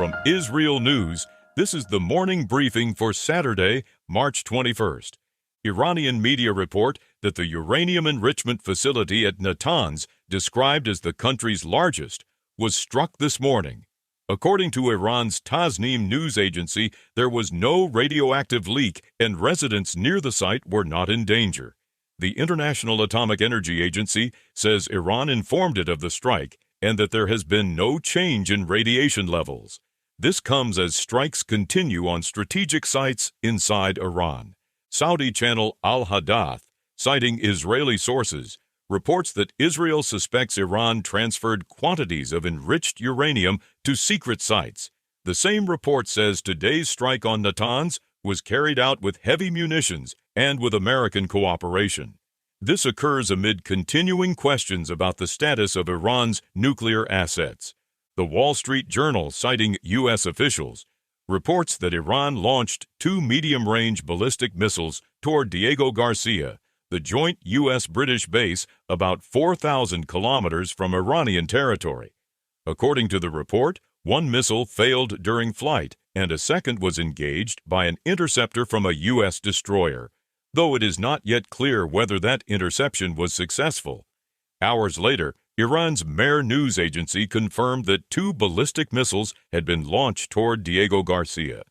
From IsReal News, this is the morning briefing for Saturday, March 21st. Iranian media report that the uranium enrichment facility at Natanz, described as the country's largest, was struck this morning. According to Iran's Tasnim news agency, there was no radioactive leak and residents near the site were not in danger. The International Atomic Energy Agency says Iran informed it of the strike and that there has been no change in radiation levels. This comes as strikes continue on strategic sites inside Iran. Saudi channel Al Hadath, citing Israeli sources, reports that Israel suspects Iran transferred quantities of enriched uranium to secret sites. The same report says today's strike on Natanz was carried out with heavy munitions and with American cooperation. This occurs amid continuing questions about the status of Iran's nuclear assets. The Wall Street Journal, citing U.S. officials, reports that Iran launched 2 medium-range ballistic missiles toward Diego Garcia, the joint U.S.-British base about 4,000 kilometers from Iranian territory. According to the report, one missile failed during flight, and a second was engaged by an interceptor from a U.S. destroyer, though it is not yet clear whether that interception was successful. Hours later, Iran's Mehr news agency confirmed that 2 ballistic missiles had been launched toward Diego Garcia.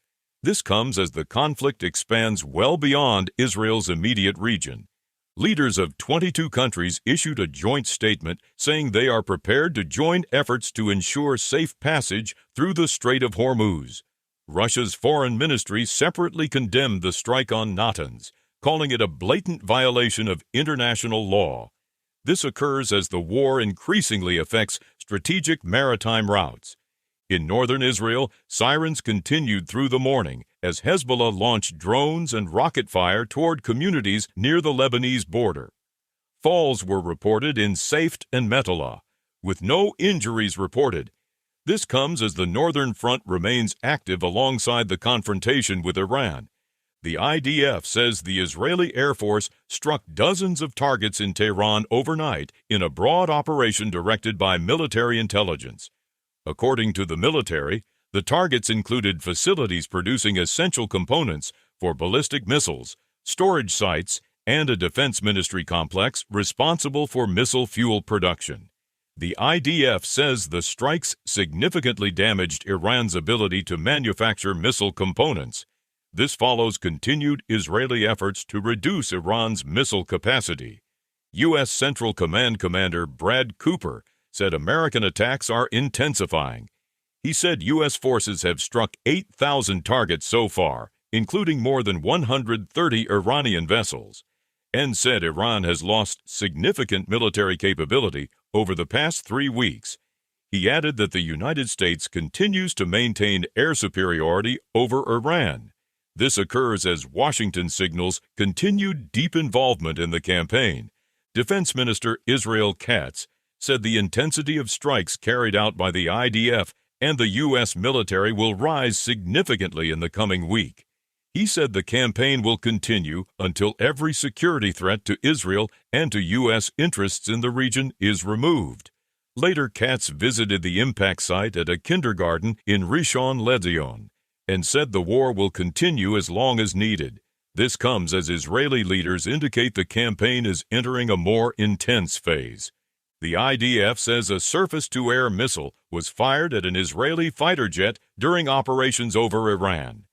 This comes as the conflict expands well beyond Israel's immediate region. Leaders of 22 countries issued a joint statement saying they are prepared to join efforts to ensure safe passage through the Strait of Hormuz. Russia's foreign ministry separately condemned the strike on Natanz, calling it a blatant violation of international law. This occurs as the war increasingly affects strategic maritime routes. In northern Israel, sirens continued through the morning as Hezbollah launched drones and rocket fire toward communities near the Lebanese border. Falls were reported in Safed and Metula, with no injuries reported. This comes as the northern front remains active alongside the confrontation with Iran. The IDF says the Israeli Air Force struck dozens of targets in Tehran overnight in a broad operation directed by military intelligence. According to the military, the targets included facilities producing essential components for ballistic missiles, storage sites, and a defense ministry complex responsible for missile fuel production. The IDF says the strikes significantly damaged Iran's ability to manufacture missile components. This follows continued Israeli efforts to reduce Iran's missile capacity. U.S. Central Command Commander Brad Cooper said American attacks are intensifying. He said U.S. forces have struck 8,000 targets so far, including more than 130 Iranian vessels, and said Iran has lost significant military capability over the past 3 weeks. He added that the United States continues to maintain air superiority over Iran. This occurs as Washington signals continued deep involvement in the campaign. Defense Minister Israel Katz said the intensity of strikes carried out by the IDF and the U.S. military will rise significantly in the coming week. He said the campaign will continue until every security threat to Israel and to U.S. interests in the region is removed. Later, Katz visited the impact site at a kindergarten in Rishon LeZion and said the war will continue as long as needed. This comes as Israeli leaders indicate the campaign is entering a more intense phase. The IDF says a surface-to-air missile was fired at an Israeli fighter jet during operations over Iran.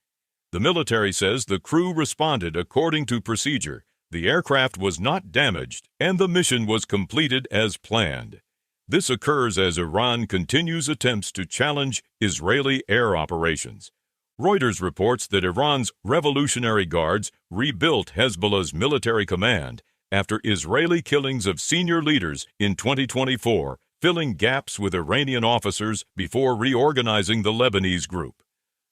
The military says the crew responded according to procedure. The aircraft was not damaged, and the mission was completed as planned. This occurs as Iran continues attempts to challenge Israeli air operations. Reuters reports that Iran's Revolutionary Guards rebuilt Hezbollah's military command after Israeli killings of senior leaders in 2024, filling gaps with Iranian officers before reorganizing the Lebanese group.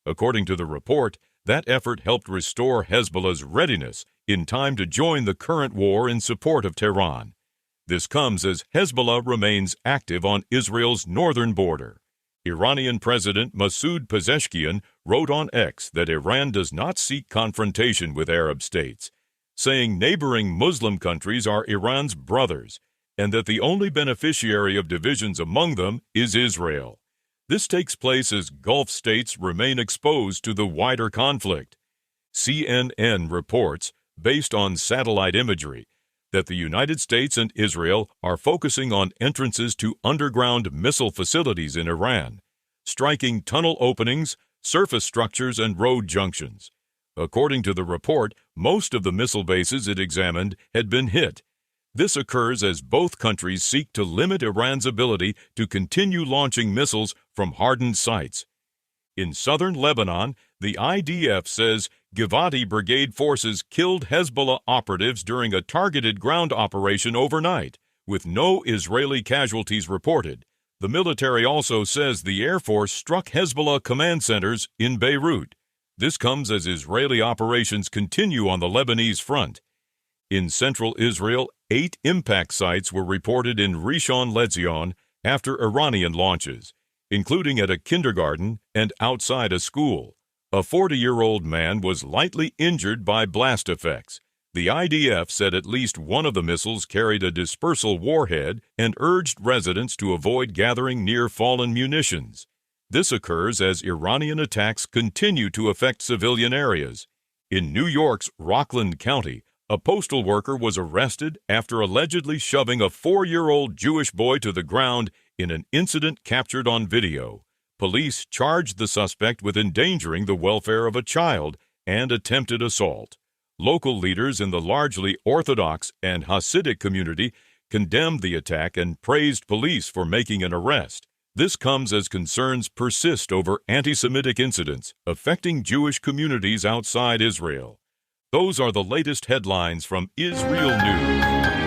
According to the report, that effort helped restore Hezbollah's readiness in time to join the current war in support of Tehran. This comes as Hezbollah remains active on Israel's northern border. Iranian President Masoud Pezeshkian wrote on X that Iran does not seek confrontation with Arab states, saying neighboring Muslim countries are Iran's brothers and that the only beneficiary of divisions among them is Israel. This takes place as Gulf states remain exposed to the wider conflict. CNN reports, based on satellite imagery, that the United States and Israel are focusing on entrances to underground missile facilities in Iran, striking tunnel openings, surface structures, and road junctions. According to the report, most of the missile bases it examined had been hit. This occurs as both countries seek to limit Iran's ability to continue launching missiles from hardened sites. In southern Lebanon, the IDF says Givati Brigade forces killed Hezbollah operatives during a targeted ground operation overnight, with no Israeli casualties reported. The military also says the Air Force struck Hezbollah command centers in Beirut. This comes as Israeli operations continue on the Lebanese front. In central Israel, 8 impact sites were reported in Rishon LeZion after Iranian launches, including at a kindergarten and outside a school. A 40-year-old man was lightly injured by blast effects. The IDF said at least one of the missiles carried a dispersal warhead and urged residents to avoid gathering near fallen munitions. This occurs as Iranian attacks continue to affect civilian areas. In New York's Rockland County, a postal worker was arrested after allegedly shoving a 4-year-old Jewish boy to the ground in an incident captured on video. Police charged the suspect with endangering the welfare of a child and attempted assault. Local leaders in the largely Orthodox and Hasidic community condemned the attack and praised police for making an arrest. This comes as concerns persist over anti-Semitic incidents affecting Jewish communities outside Israel. Those are the latest headlines from IsReal News.